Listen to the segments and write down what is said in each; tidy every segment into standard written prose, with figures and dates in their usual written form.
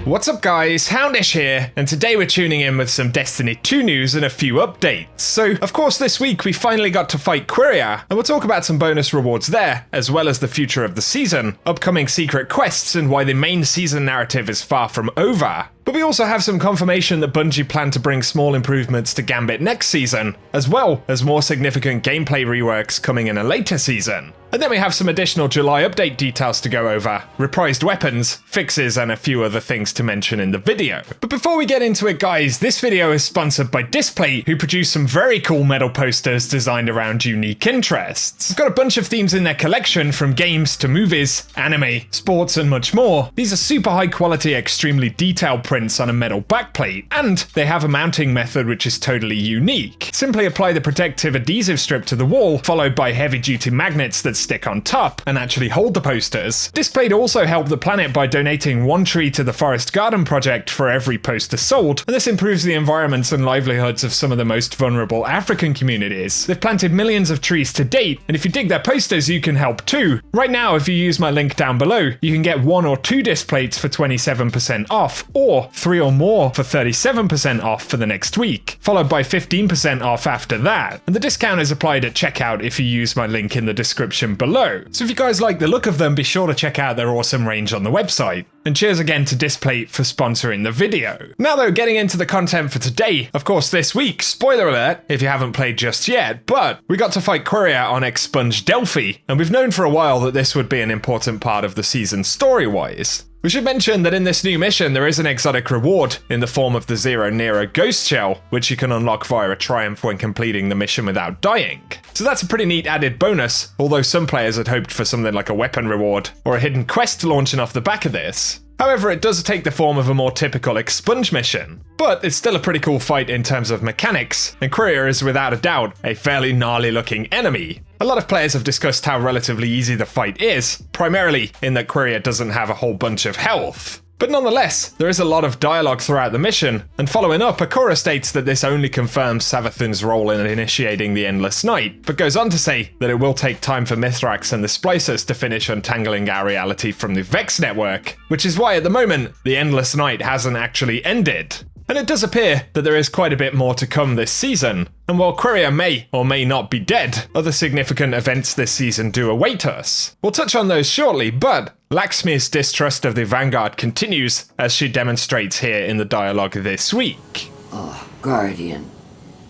What's up guys, Houndish here, and today we're tuning in with some Destiny 2 news and a few updates. So, of course this week we finally got to fight Quria, and we'll talk about some bonus rewards there, as well as the future of the season, upcoming secret quests, and why the main season narrative is far from over. But we also have some confirmation that Bungie plan to bring small improvements to Gambit next season, as well as more significant gameplay reworks coming in a later season. And then we have some additional July update details to go over, reprised weapons, fixes, and a few other things to mention in the video. But before we get into it guys, this video is sponsored by Displate, who produce some very cool metal posters designed around unique interests. They've got a bunch of themes in their collection, from games to movies, anime, sports, and much more. These are super high quality, extremely detailed prints on a metal backplate, and they have a mounting method which is totally unique. Simply apply the protective adhesive strip to the wall, followed by heavy duty magnets that stick on top and actually hold the posters. Displate also helped the planet by donating one tree to the Forest Garden project for every poster sold, and this improves the environments and livelihoods of some of the most vulnerable African communities. They've planted millions of trees to date, and if you dig their posters you can help too. Right now, if you use my link down below, you can get 1 or 2 displates for 27% off, or 3 or more for 37% off for the next week, followed by 15% off after that. And the discount is applied at checkout if you use my link in the description below. So if you guys like the look of them, be sure to check out their awesome range on the website. And cheers again to Displate for sponsoring the video. Now though, getting into the content for today, of course this week, spoiler alert if you haven't played just yet, but we got to fight Quria on Expunged Delphi, and we've known for a while that this would be an important part of the season story-wise. We should mention that in this new mission there is an exotic reward in the form of the Zero Nero Ghost Shell, which you can unlock via a triumph when completing the mission without dying. So that's a pretty neat added bonus, although some players had hoped for something like a weapon reward or a hidden quest launching off the back of this. However, it does take the form of a more typical expunge mission, but it's still a pretty cool fight in terms of mechanics, and Quria is without a doubt a fairly gnarly looking enemy. A lot of players have discussed how relatively easy the fight is, primarily in that Quria doesn't have a whole bunch of health. But nonetheless, there is a lot of dialogue throughout the mission, and following up, Akura states that this only confirms Savathun's role in initiating the Endless Night, but goes on to say that it will take time for Mithrax and the Splicers to finish untangling our reality from the Vex network, which is why at the moment, the Endless Night hasn't actually ended. And it does appear that there is quite a bit more to come this season, and while Quria may or may not be dead, other significant events this season do await us. We'll touch on those shortly, but Lakshmi's distrust of the Vanguard continues, as she demonstrates here in the dialogue this week. Oh, Guardian,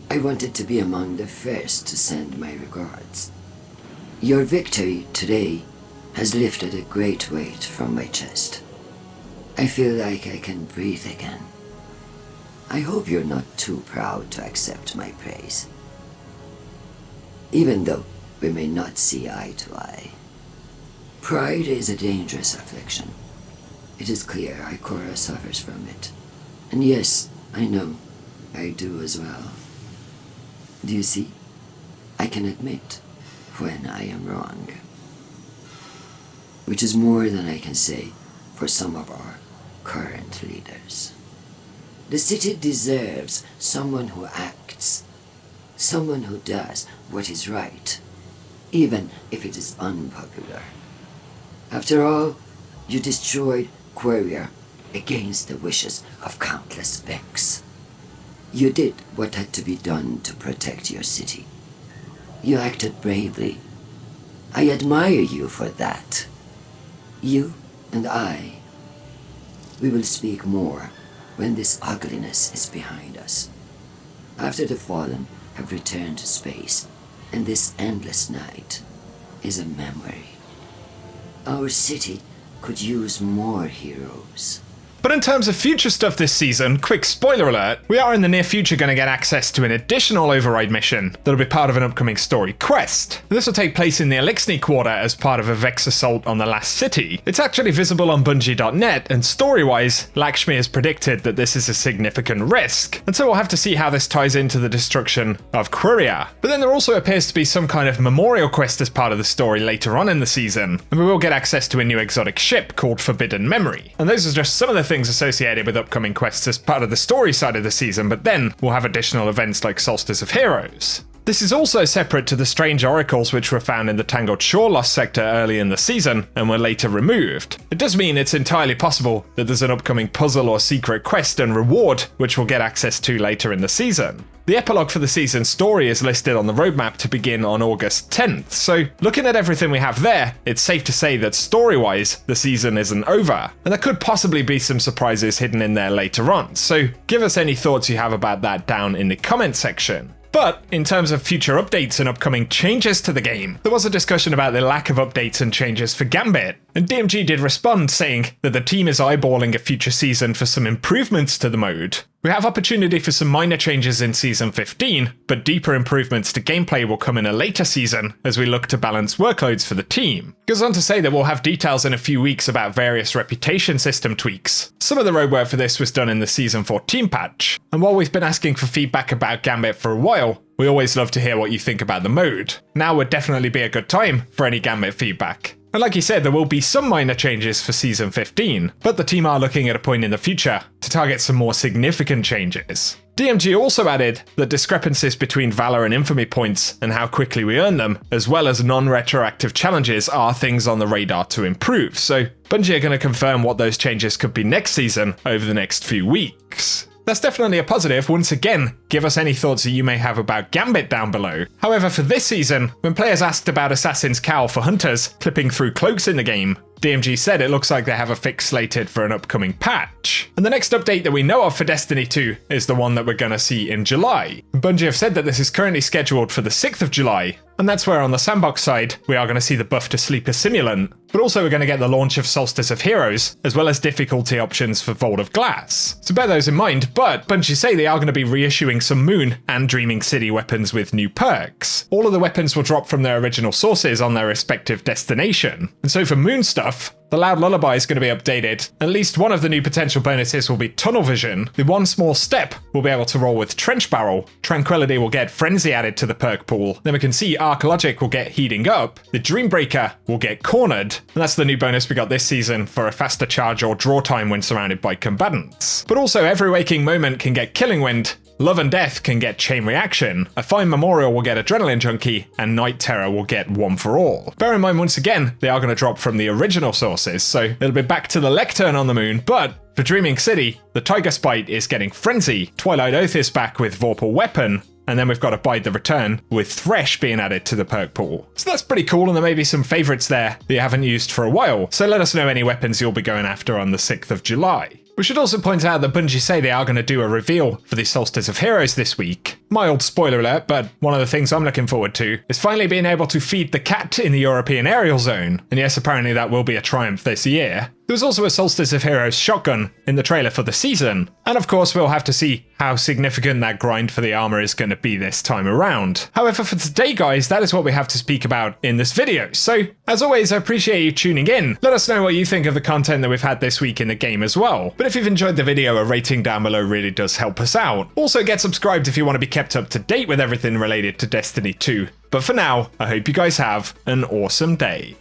I wanted to be among the first to send my regards. Your victory today has lifted a great weight from my chest. I feel like I can breathe again. I hope you're not too proud to accept my praise. Even though we may not see eye to eye. Pride is a dangerous affliction. It is clear Ikora suffers from it. And yes, I know, I do as well. Do you see? I can admit when I am wrong. Which is more than I can say for some of our current leaders. The city deserves someone who acts, someone who does what is right, even if it is unpopular. After all, you destroyed Quria against the wishes of countless Vex. You did what had to be done to protect your city. You acted bravely. I admire you for that. You and I, we will speak more when this ugliness is behind us. After the Fallen have returned to space, and this endless night is a memory. Our city could use more heroes. But in terms of future stuff this season, quick spoiler alert, we are in the near future going to get access to an additional override mission that'll be part of an upcoming story quest. This will take place in the Elixni Quarter as part of a Vex assault on the last city. It's actually visible on Bungie.net, and story-wise, Lakshmi has predicted that this is a significant risk, and so we'll have to see how this ties into the destruction of Quria. But then there also appears to be some kind of memorial quest as part of the story later on in the season, and we will get access to a new exotic ship called Forbidden Memory. And those are just some of the things associated with upcoming quests as part of the story side of the season, but then we'll have additional events like Solstice of Heroes. This is also separate to the strange oracles which were found in the Tangled Shore Lost sector early in the season and were later removed. It does mean it's entirely possible that there's an upcoming puzzle or secret quest and reward which we'll get access to later in the season. The epilogue for the season's story is listed on the roadmap to begin on August 10th, so looking at everything we have there, it's safe to say that story-wise, the season isn't over, and there could possibly be some surprises hidden in there later on, so give us any thoughts you have about that down in the comment section. But in terms of future updates and upcoming changes to the game, there was a discussion about the lack of updates and changes for Gambit, and DMG did respond saying that the team is eyeballing a future season for some improvements to the mode. We have opportunity for some minor changes in Season 15, but deeper improvements to gameplay will come in a later season as we look to balance workloads for the team. Goes on to say that we'll have details in a few weeks about various reputation system tweaks. Some of the roadwork for this was done in the Season 14 patch, and while we've been asking for feedback about Gambit for a while, we always love to hear what you think about the mode. Now would definitely be a good time for any Gambit feedback. And like he said, there will be some minor changes for Season 15, but the team are looking at a point in the future to target some more significant changes. DMG also added that discrepancies between Valor and Infamy points and how quickly we earn them, as well as non-retroactive challenges, are things on the radar to improve, so Bungie are going to confirm what those changes could be next season over the next few weeks. That's definitely a positive. Once again, give us any thoughts that you may have about Gambit down below. However, for this season, when players asked about Assassin's Cowl for hunters clipping through cloaks in the game, DMG said it looks like they have a fix slated for an upcoming patch. And the next update that we know of for Destiny 2 is the one that we're going to see in July. Bungie have said that this is currently scheduled for the 6th of July, and that's where on the sandbox side, we are going to see the buff to Sleeper Simulant, but also we're going to get the launch of Solstice of Heroes, as well as difficulty options for Vault of Glass. So bear those in mind, but Bungie say they are going to be reissuing some Moon and Dreaming City weapons with new perks. All of the weapons will drop from their original sources on their respective destination. And so for Moon stuff, the Loud Lullaby is going to be updated. At least one of the new potential bonuses will be Tunnel Vision. The One Small Step will be able to roll with Trench Barrel. Tranquility will get Frenzy added to the perk pool. Then we can see Arc Logic will get Heating Up. The Dreambreaker will get Cornered. And that's the new bonus we got this season for a faster charge or draw time when surrounded by combatants. But also Every Waking Moment can get Killing Wind. Love and Death can get Chain Reaction, a Fine Memorial will get Adrenaline Junkie, and Night Terror will get One for All. Bear in mind once again, they are going to drop from the original sources, so it'll be back to the Lectern on the Moon, but for Dreaming City, the Tiger Spite is getting Frenzy, Twilight Oath is back with Vorpal Weapon, and then we've got Abide the Return, with Thresh being added to the perk pool. So that's pretty cool, and there may be some favourites there that you haven't used for a while, so let us know any weapons you'll be going after on the 6th of July. We should also point out that Bungie say they are going to do a reveal for the Solstice of Heroes this week. Mild spoiler alert, but one of the things I'm looking forward to is finally being able to feed the cat in the European aerial zone. And yes, apparently that will be a triumph this year. There was also a Solstice of Heroes shotgun in the trailer for the season. And of course, we'll have to see how significant that grind for the armor is going to be this time around. However, for today, guys, that is what we have to speak about in this video. So, as always, I appreciate you tuning in. Let us know what you think of the content that we've had this week in the game as well. But if you've enjoyed the video, a rating down below really does help us out. Also, get subscribed if you want to be kept up to date with everything related to Destiny 2. But for now, I hope you guys have an awesome day.